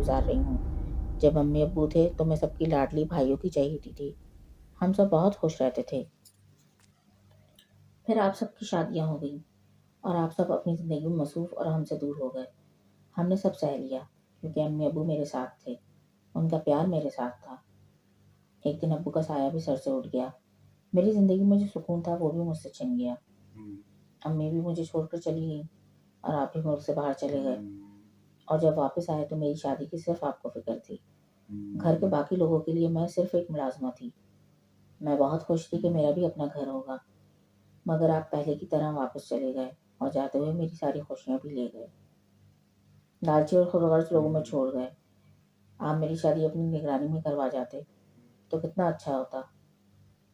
गुजार रही हूँ। जब अम्मी अब्बू थे तो मैं सबकी लाडली भाइयों की चहेती थी। हम सब बहुत खुश रहते थे। फिर आप सबकी शादियाँ हो गईं और आप सब अपनी ज़िंदगी में मसरूफ़ और हमसे दूर हो गए। हमने सब सह लिया क्योंकि अम्मी अब्बू मेरे साथ थे, उनका प्यार मेरे साथ था। एक दिन अब्बू का साया भी सर से उठ गया। मेरी ज़िंदगी में जो सुकून था वो भी मुझसे छिन गया। अम्मी भी मुझे छोड़कर चली गई और आप भी मुल्क से बाहर चले गए। और जब वापस आए तो मेरी शादी की सिर्फ आपको फ़िक्र थी। घर के बाकी लोगों के लिए मैं सिर्फ एक मुलाज़िमा थी। मैं बहुत खुश थी कि मेरा भी अपना घर होगा, मगर आप पहले की तरह वापस चले गए और जाते हुए मेरी सारी खुशियाँ भी ले गए। लालची और खुदगर्ज़ लोगों में छोड़ गए। आप मेरी शादी अपनी निगरानी में करवा जाते तो कितना अच्छा होता।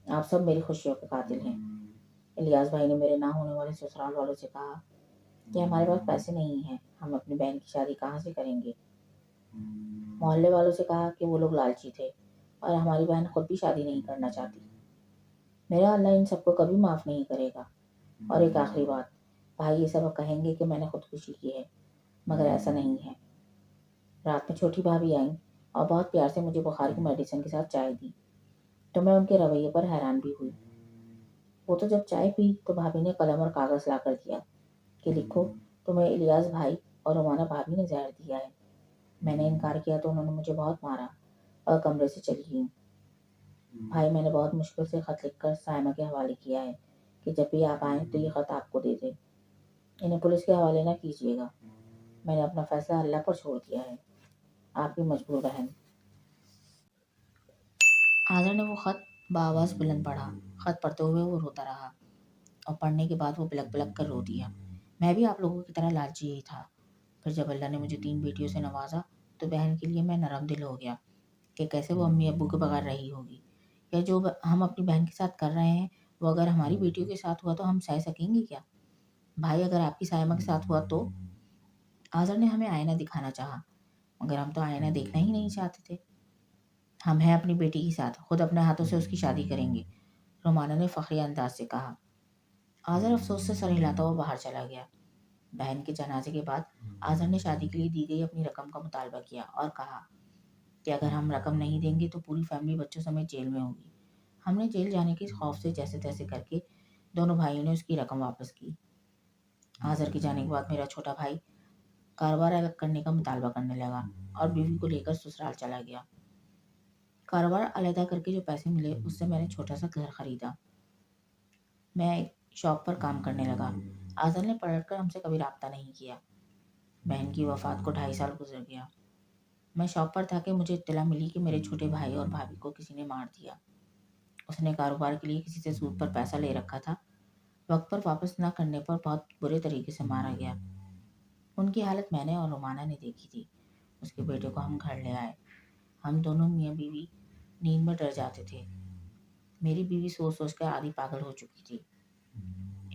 आप सब मेरी खुशियों के कातिल हैं। इलियास भाई ने मेरे ना होने वाले ससुराल वालों से कहा कि हमारे पास पैसे नहीं हैं, हम अपनी बहन की शादी कहाँ से करेंगे। मोहल्ले वालों से कहा कि वो लोग लालची थे और हमारी बहन खुद भी शादी नहीं करना चाहती। मेरा अल्लाह इन सबको कभी माफ़ नहीं करेगा। और एक आखिरी बात, भाई ये सब कहेंगे कि मैंने खुदकुशी की है, मगर ऐसा नहीं है। रात में छोटी भाभी आई और बहुत प्यार से मुझे बुखार की मेडिसिन के साथ चाय दी, तो मैं उनके रवैये पर हैरान भी हुई। वो तो जब चाय पी तो भाभी ने कलम और कागज़ ला कर दिया कि लिखो, तुम्हें इलियास भाई और रोमाना भाभी ने ज़हर दिया है। मैंने इनकार किया तो उन्होंने मुझे बहुत मारा और कमरे से चली गई। भाई, मैंने बहुत मुश्किल से खत लिखकर साइमा के हवाले किया है कि जब भी आप आएँ तो ये खत आपको दे दे। इन्हें पुलिस के हवाले ना कीजिएगा। मैंने अपना फैसला अल्लाह पर छोड़ दिया है। आपकी मजबूर बहन। आज़र ने वो खत बाआवाज़ बुलंद पढ़ा। खत पढ़ते हुए वो रोता रहा और पढ़ने के बाद वो बिलक बिलक कर रो दिया। मैं भी आप लोगों की तरह लालची ही था। फिर जब अल्लाह ने मुझे 3 बेटियों से नवाजा तो बहन के लिए मैं नरम दिल हो गया कि कैसे वो अम्मी अब्बू के बगैर रही होगी। या जो हम अपनी बहन के साथ कर रहे हैं वो अगर हमारी बेटियों के साथ हुआ तो हम सह सकेंगे क्या? भाई, अगर आपकी साइमा के साथ हुआ तो? आज़र ने हमें आईना दिखाना चाहा, मगर हम तो आईना देखना ही नहीं चाहते थे। हम हैं अपनी बेटी के साथ, खुद अपने हाथों से उसकी शादी करेंगे, रोमाना ने फ़ख्री अंदाज से कहा। आज़र अफसोस से सर हिलाता हुआ बाहर चला गया। बहन के जनाजे के बाद आज़र ने शादी के लिए दी गई अपनी रकम का मुतालबा किया और कहा कि अगर हम रकम नहीं देंगे तो पूरी फैमिली बच्चों समेत जेल में होगी। हमने जेल जाने के खौफ से जैसे तैसे करके दोनों भाइयों ने उसकी रकम वापस की। आज़र के जाने के बाद मेरा छोटा भाई कारोबार अलग करने का मुतालबा करने लगा और बीवी को लेकर ससुराल चला गया। कारोबार अलहदा करके जो पैसे मिले उससे मैंने छोटा सा घर खरीदा। मैं एक शॉप पर काम करने लगा। आज़र ने पलट कर हमसे कभी राब्ता नहीं किया। बहन की वफ़ात को 2.5 साल गुजर गया। मैं शॉप पर था कि मुझे इत्तला मिली कि मेरे छोटे भाई और भाभी को किसी ने मार दिया। उसने कारोबार के लिए किसी से सूद पर पैसा ले रखा था। वक्त पर वापस न करने पर बहुत बुरे तरीके से मारा गया। उनकी हालत मैंने और रोमाना ने देखी थी। उसके बेटे को हम घर ले आए। हम दोनों मियाँ बीवी नींद में डर जाते थे। मेरी बीवी सोच सोच कर आधी पागल हो चुकी थी।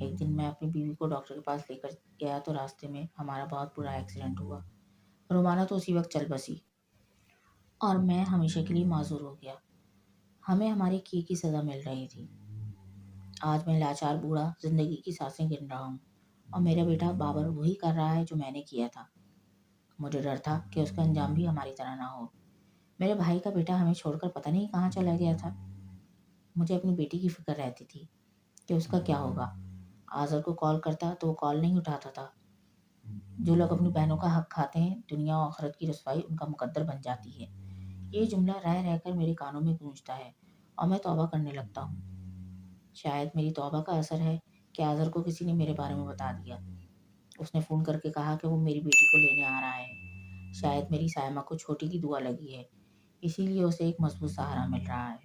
एक दिन मैं अपनी बीवी को डॉक्टर के पास लेकर गया तो रास्ते में हमारा बहुत बुरा एक्सीडेंट हुआ। रोमाना तो उसी वक्त चल बसी और मैं हमेशा के लिए माजूर हो गया। हमें हमारे किए की सज़ा मिल रही थी। आज मैं लाचार बूढ़ा जिंदगी की सांसें गिन रहा हूँ और मेरा बेटा बाबर वही कर रहा है जो मैंने किया था। मुझे डर था कि उसका अंजाम भी हमारी तरह ना हो। मेरे भाई का बेटा हमें छोड़कर पता नहीं कहाँ चला गया था। मुझे अपनी बेटी की फिक्र रहती थी कि उसका क्या होगा। आज़र को कॉल करता तो वो कॉल नहीं उठाता था। जो लोग अपनी बहनों का हक खाते हैं, दुनिया और आखिरत की रसवाई उनका मुकद्दर बन जाती है। ये जुमला रह रहकर मेरे कानों में गूंजता है और मैं तौबा करने लगता हूँ। शायद मेरी तौबा का असर है कि आज़र को किसी ने मेरे बारे में बता दिया। उसने फ़ोन करके कहा कि वो मेरी बेटी को लेने आ रहा है। शायद मेरी साइमा को छोटी की दुआ लगी है, इसीलिए उसे एक मजबूत सहारा मिल रहा है।